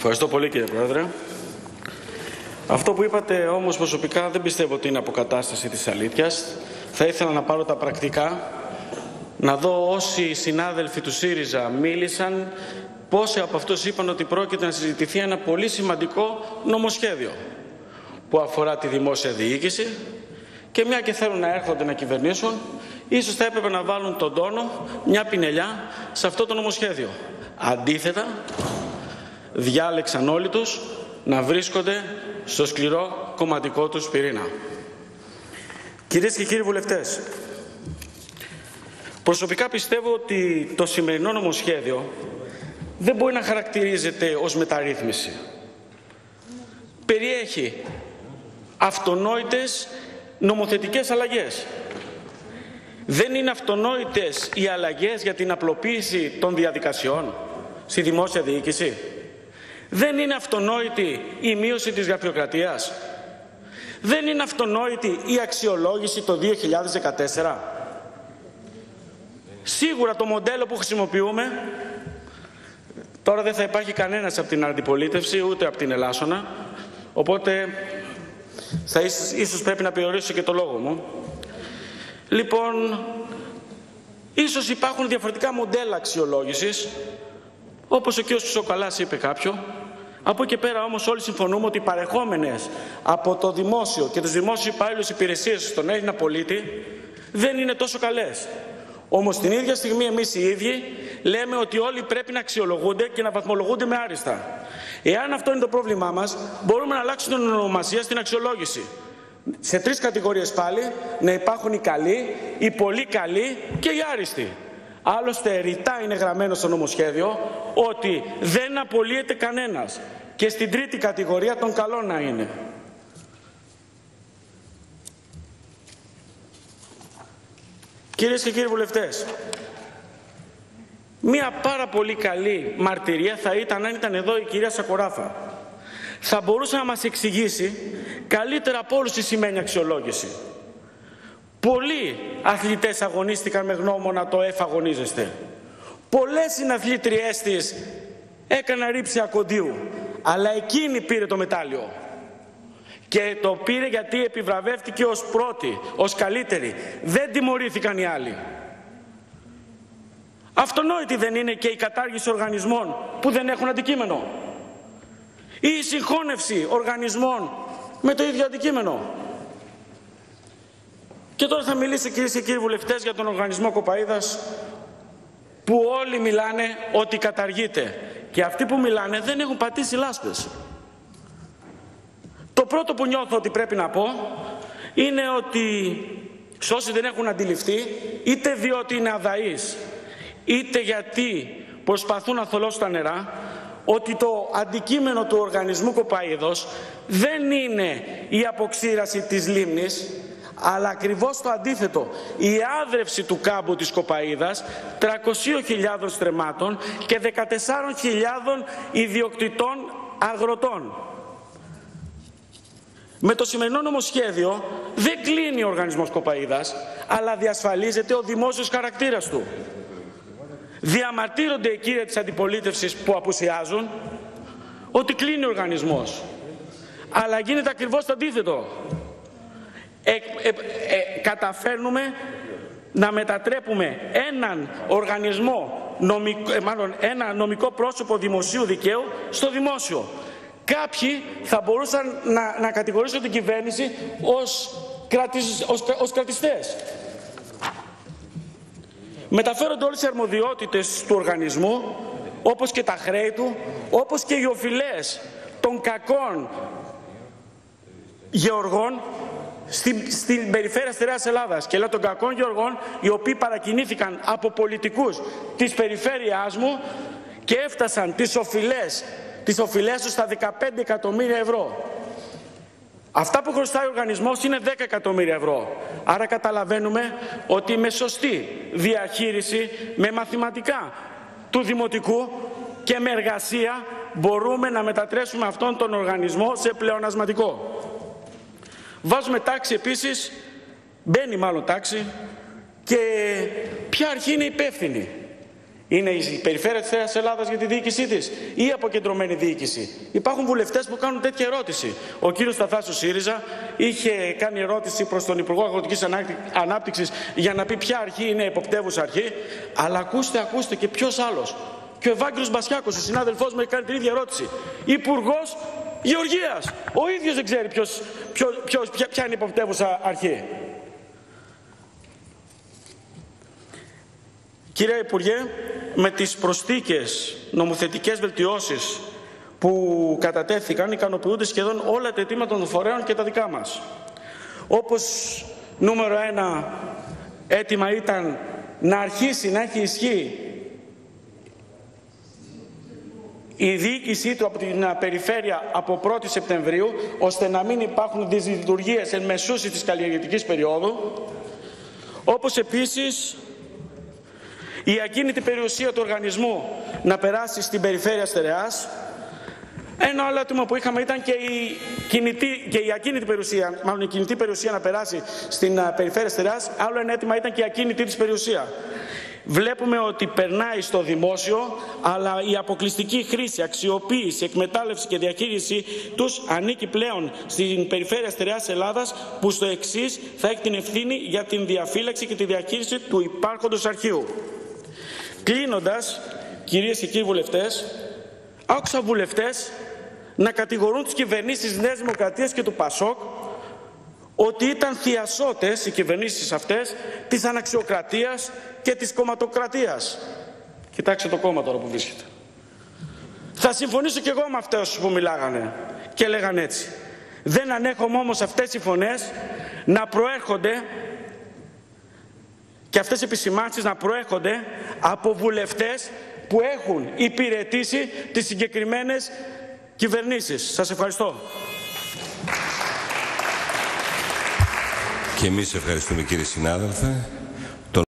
Ευχαριστώ πολύ, κύριε Πρόεδρε. Αυτό που είπατε όμως προσωπικά δεν πιστεύω ότι είναι αποκατάσταση της αλήθειας. Θα ήθελα να πάρω τα πρακτικά, να δω όσοι συνάδελφοι του ΣΥΡΙΖΑ μίλησαν, πόσοι από αυτούς είπαν ότι πρόκειται να συζητηθεί ένα πολύ σημαντικό νομοσχέδιο που αφορά τη δημόσια διοίκηση και μια και θέλουν να έρχονται να κυβερνήσουν, ίσως θα έπρεπε να βάλουν τον τόνο, μια πινελιά σε αυτό το νομοσχέδιο. Αντίθετα, διάλεξαν όλοι τους να βρίσκονται στο σκληρό κομματικό τους πυρήνα. Κυρίες και κύριοι βουλευτές, προσωπικά πιστεύω ότι το σημερινό νομοσχέδιο δεν μπορεί να χαρακτηρίζεται ως μεταρρύθμιση. Περιέχει αυτονόητες νομοθετικές αλλαγές. Δεν είναι αυτονόητες οι αλλαγές για την απλοποίηση των διαδικασιών στη δημόσια διοίκηση. Δεν είναι αυτονόητη η μείωση της γραφειοκρατίας. Δεν είναι αυτονόητη η αξιολόγηση το 2014. Σίγουρα το μοντέλο που χρησιμοποιούμε, τώρα δεν θα υπάρχει κανένας από την αντιπολίτευση ούτε από την Ελλάσσονα, οπότε ίσως πρέπει να περιορίσω και το λόγο μου. Λοιπόν, ίσως υπάρχουν διαφορετικά μοντέλα αξιολόγησης, όπως ο κ. Σοκαλάς είπε κάποιο. Από εκεί και πέρα όμως όλοι συμφωνούμε ότι οι παρεχόμενες από το δημόσιο και τους δημόσιους υπάλληλους υπηρεσίες στον Έλληνα πολίτη δεν είναι τόσο καλές. Όμως την ίδια στιγμή εμείς οι ίδιοι λέμε ότι όλοι πρέπει να αξιολογούνται και να βαθμολογούνται με άριστα. Εάν αυτό είναι το πρόβλημά μας, μπορούμε να αλλάξουμε την ονομασία στην αξιολόγηση. Σε 3 κατηγορίες πάλι, να υπάρχουν οι καλοί, οι πολύ καλοί και οι άριστοι. Άλλωστε ρητά είναι γραμμένο στο νομοσχέδιο ότι δεν απολύεται κανένας και στην 3η κατηγορία των καλών να είναι. Κυρίες και κύριοι βουλευτές, μία πάρα πολύ καλή μαρτυρία θα ήταν αν ήταν εδώ η κυρία Σακοράφα. Θα μπορούσε να μας εξηγήσει καλύτερα από όλους τι σημαίνει αξιολόγηση. Πολλοί αθλητές αγωνίστηκαν με γνώμονα το αγωνίζεστε. Πολλές συναθλήτριές της έκαναν ρήψη ακοντίου, αλλά εκείνη πήρε το μετάλλιο. Και το πήρε γιατί επιβραβεύτηκε ως πρώτη, ως καλύτερη. Δεν τιμωρήθηκαν οι άλλοι. Αυτονόητη δεν είναι και η κατάργηση οργανισμών που δεν έχουν αντικείμενο. Ή η συγχώνευση οργανισμών με το ίδιο αντικείμενο. Και τώρα θα μιλήσω, κυρίες και κύριοι βουλευτές, για τον οργανισμό Κοπαΐδας, που όλοι μιλάνε ότι καταργείται. Και αυτοί που μιλάνε δεν έχουν πατήσει λάσπες. Το πρώτο που νιώθω ότι πρέπει να πω είναι ότι σε όσοι δεν έχουν αντιληφθεί, είτε διότι είναι αδαείς, είτε γιατί προσπαθούν να θολώσουν τα νερά, ότι το αντικείμενο του οργανισμού Κοπαΐδος δεν είναι η αποξήραση της λίμνης, αλλά ακριβώς το αντίθετο, η άδρευση του κάμπου της Κοπαΐδας 300.000 στρεμμάτων και 14.000 ιδιοκτητών αγροτών. Με το σημερινό νομοσχέδιο δεν κλείνει ο οργανισμός Κοπαΐδας, αλλά διασφαλίζεται ο δημόσιος χαρακτήρας του. Διαμαρτύρονται οι κύριοι της αντιπολίτευσης που απουσιάζουν ότι κλείνει ο οργανισμός, αλλά γίνεται ακριβώς το αντίθετο. Καταφέρνουμε να μετατρέπουμε έναν οργανισμό, ένα νομικό πρόσωπο δημοσίου δικαίου στο δημόσιο. Κάποιοι θα μπορούσαν να κατηγορήσουν την κυβέρνηση ως κρατιστές. Μεταφέρονται όλες οι αρμοδιότητες του οργανισμού, όπως και τα χρέη του, όπως και οι οφειλές των κακών γεωργών στην περιφέρεια Στερεάς Ελλάδας. Και λέω των κακών γεωργών, οι οποίοι παρακινήθηκαν από πολιτικούς της περιφέρειάς μου και έφτασαν τις οφειλές τους στα 15 εκατομμύρια ευρώ. Αυτά που χρωστάει ο οργανισμός είναι 10 εκατομμύρια ευρώ. Άρα καταλαβαίνουμε ότι με σωστή διαχείριση, με μαθηματικά του δημοτικού και με εργασία μπορούμε να μετατρέψουμε αυτόν τον οργανισμό σε πλεονασματικό. Βάζουμε τάξη επίσης, μπαίνει μάλλον τάξη, και ποια αρχή είναι υπεύθυνη. Είναι η περιφέρεια της Ελλάδας για τη διοίκησή της ή η αποκεντρωμένη διοίκηση? Υπάρχουν βουλευτές που κάνουν τέτοια ερώτηση. Ο κύριος Σταθάσιος ΣΥΡΙΖΑ είχε κάνει ερώτηση προς τον Υπουργό Αγροτικής Ανάπτυξης για να πει ποια αρχή είναι εποπτεύουσα αρχή. Αλλά ακούστε και ποιος άλλος? Και ο Ευάγγελος Μπασιάκος, ο συνάδελφός μου, έχει κάνει την ίδια ερώτηση. Υπουργός Γεωργίας. Ο ίδιος δεν ξέρει ποια είναι η υποπτεύουσα αρχή. Κύριε Υπουργέ, με τις προσθήκες νομοθετικές βελτιώσεις που κατατέθηκαν, ικανοποιούνται σχεδόν όλα τα αιτήματα των φορέων και τα δικά μας. Όπως νούμερο 1 αίτημα ήταν να αρχίσει να έχει ισχύ η διοίκησή του από την περιφέρεια από 1η Σεπτεμβρίου, ώστε να μην υπάρχουν δυσλειτουργίες εν μεσούση της καλλιεργητικής περίοδου. Όπως επίσης η ακίνητη περιουσία του οργανισμού να περάσει στην περιφέρεια Στερεάς. Ένα άλλο έτοιμο που είχαμε ήταν και η ακίνητη περιουσία, μάλλον η κινητή περιουσία να περάσει στην περιφέρεια Στερεάς. Άλλο ένα αίτημα ήταν και η ακίνητη της περιουσία. Βλέπουμε ότι περνάει στο δημόσιο, αλλά η αποκλειστική χρήση, αξιοποίηση, εκμετάλλευση και διαχείριση τους ανήκει πλέον στην περιφέρεια Στερεάς Ελλάδας, που στο εξής θα έχει την ευθύνη για την διαφύλαξη και τη διαχείριση του υπάρχοντος αρχείου. Κλείνοντας, κυρίες και κύριοι βουλευτές, άκουσα βουλευτές να κατηγορούν τις κυβερνήσεις της Νέας Δημοκρατίας και του ΠΑΣΟΚ ότι ήταν θειασότες οι κυβερνήσεις αυτές της αναξιοκρατίας και της κομματοκρατίας. Κοιτάξτε το κόμμα τώρα που βρίσκεται. Θα συμφωνήσω κι εγώ με αυτές που μιλάγανε και λέγανε έτσι. Δεν ανέχομαι όμως αυτές οι φωνές να προέρχονται και αυτές οι επισημάνσεις να προέρχονται από βουλευτές που έχουν υπηρετήσει τις συγκεκριμένες κυβερνήσεις. Σας ευχαριστώ. Και εμείς ευχαριστούμε, κύριε συνάδελφε.